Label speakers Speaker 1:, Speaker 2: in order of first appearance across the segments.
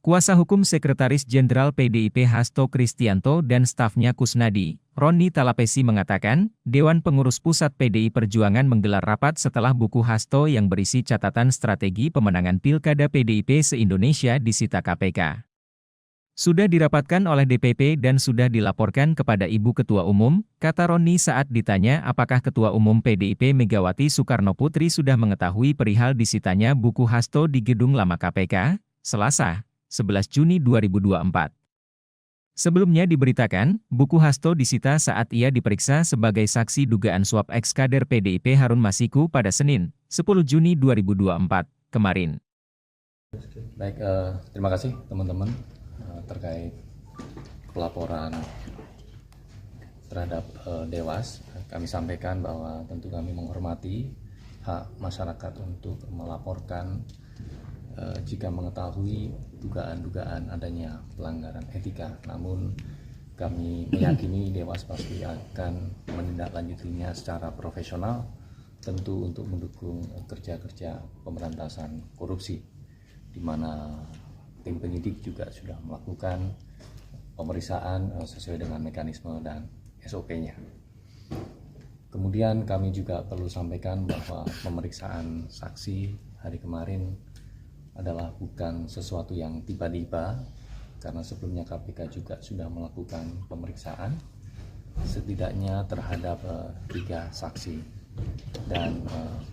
Speaker 1: Kuasa hukum Sekretaris Jenderal PDIP Hasto Kristianto dan stafnya Kusnadi, Roni Talapesi mengatakan, Dewan Pengurus Pusat PDI Perjuangan menggelar rapat setelah buku Hasto yang berisi catatan strategi pemenangan Pilkada PDIP se-Indonesia disita KPK. Sudah dirapatkan oleh DPP dan sudah dilaporkan kepada Ibu Ketua Umum, kata Roni saat ditanya apakah Ketua Umum PDIP Megawati Soekarno Putri sudah mengetahui perihal disitanya buku Hasto di Gedung Lama KPK, Selasa, 11 Juni 2024. Sebelumnya diberitakan, buku Hasto disita saat ia diperiksa sebagai saksi dugaan suap ex-kader PDIP Harun Masiku pada Senin, 10 Juni 2024, kemarin.
Speaker 2: Baik, terima kasih teman-teman terkait pelaporan terhadap Dewas. Kami sampaikan bahwa tentu kami menghormati hak masyarakat untuk melaporkan jika mengetahui dugaan-dugaan adanya pelanggaran etika. Namun kami meyakini Dewas pasti akan menindaklanjutinya secara profesional, tentu untuk mendukung kerja-kerja pemberantasan korupsi, di mana tim penyidik juga sudah melakukan pemeriksaan sesuai dengan mekanisme dan SOP-nya. Kemudian kami juga perlu sampaikan bahwa pemeriksaan saksi hari kemarin adalah bukan sesuatu yang tiba-tiba, karena sebelumnya KPK juga sudah melakukan pemeriksaan setidaknya terhadap 3 saksi, dan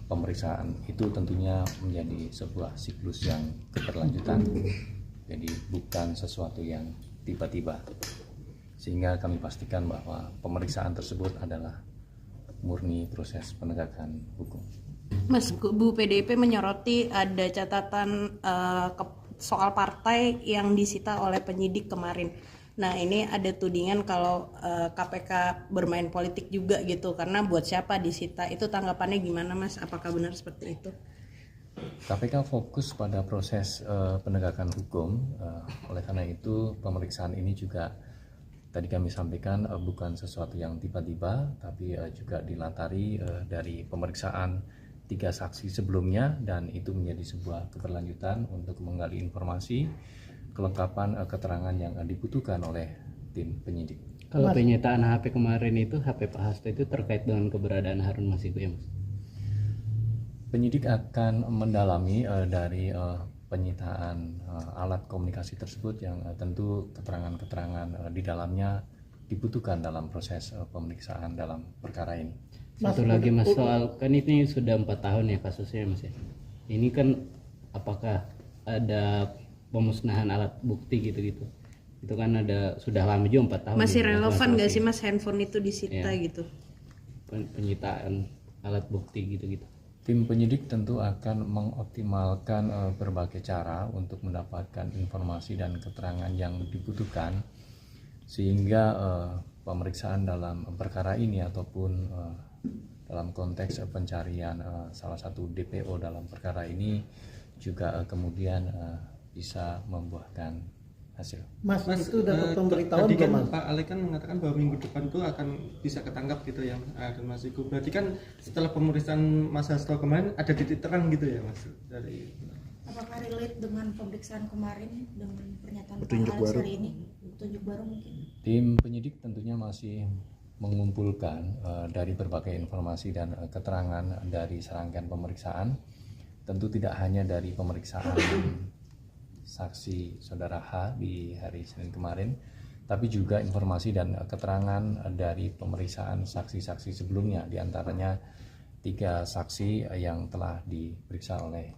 Speaker 2: pemeriksaan itu tentunya menjadi sebuah siklus yang keberlanjutan, jadi bukan sesuatu yang tiba-tiba, sehingga kami pastikan bahwa pemeriksaan tersebut adalah murni proses penegakan hukum.
Speaker 3: Mas, Bu PDIP menyoroti ada catatan soal partai yang disita oleh penyidik kemarin. Nah, ini ada tudingan kalau KPK bermain politik juga gitu, karena buat siapa disita, itu tanggapannya gimana Mas? Apakah benar seperti itu?
Speaker 2: KPK fokus pada proses penegakan hukum, oleh karena itu pemeriksaan ini juga tadi kami sampaikan bukan sesuatu yang tiba-tiba, tapi juga dilatari dari pemeriksaan 3 saksi sebelumnya, dan itu menjadi sebuah keberlanjutan untuk menggali informasi, kelengkapan keterangan yang dibutuhkan oleh tim penyidik.
Speaker 4: Kalau penyitaan HP kemarin itu, HP Pak Hasto itu terkait dengan keberadaan Harun Masiku ya Mas?
Speaker 2: Penyidik akan mendalami dari penyitaan alat komunikasi tersebut yang tentu keterangan-keterangan di dalamnya dibutuhkan dalam proses pemeriksaan dalam perkara ini.
Speaker 4: Satu lagi Mas, soal kan ini sudah 4 tahun ya kasusnya Mas ya. Ini kan apakah ada pemusnahan alat bukti gitu-gitu? Itu kan ada sudah lama juga 4 tahun.
Speaker 3: Masih relevan nggak sih Mas handphone itu disita ya, gitu?
Speaker 4: Penyitaan alat bukti gitu-gitu.
Speaker 2: Tim penyidik tentu akan mengoptimalkan berbagai cara untuk mendapatkan informasi dan keterangan yang dibutuhkan, sehingga pemeriksaan dalam perkara ini ataupun dalam konteks pencarian salah satu DPO dalam perkara ini juga kemudian bisa membuahkan hasil.
Speaker 5: Mas itu dapat pemberitahuan
Speaker 6: tadi kan
Speaker 5: Mas?
Speaker 6: Pak Ale kan mengatakan bahwa minggu depan tuh akan bisa ketangkap gitu ya Harun Masiku. Berarti kan setelah pemeriksaan Mas Hasto kemarin ada titik terang gitu ya Mas dari.
Speaker 7: Apakah relate dengan pemeriksaan kemarin dengan pernyataan
Speaker 5: Petunjuk
Speaker 7: Pak Alex
Speaker 5: baru.
Speaker 7: hari ini? Petunjuk baru mungkin?
Speaker 2: Tim penyidik tentunya masih mengumpulkan dari berbagai informasi dan keterangan dari serangkaian pemeriksaan. Tentu tidak hanya dari pemeriksaan saksi saudara H di hari Senin kemarin, tapi juga informasi dan keterangan dari pemeriksaan saksi-saksi sebelumnya, diantaranya 3 saksi yang telah diperiksa oleh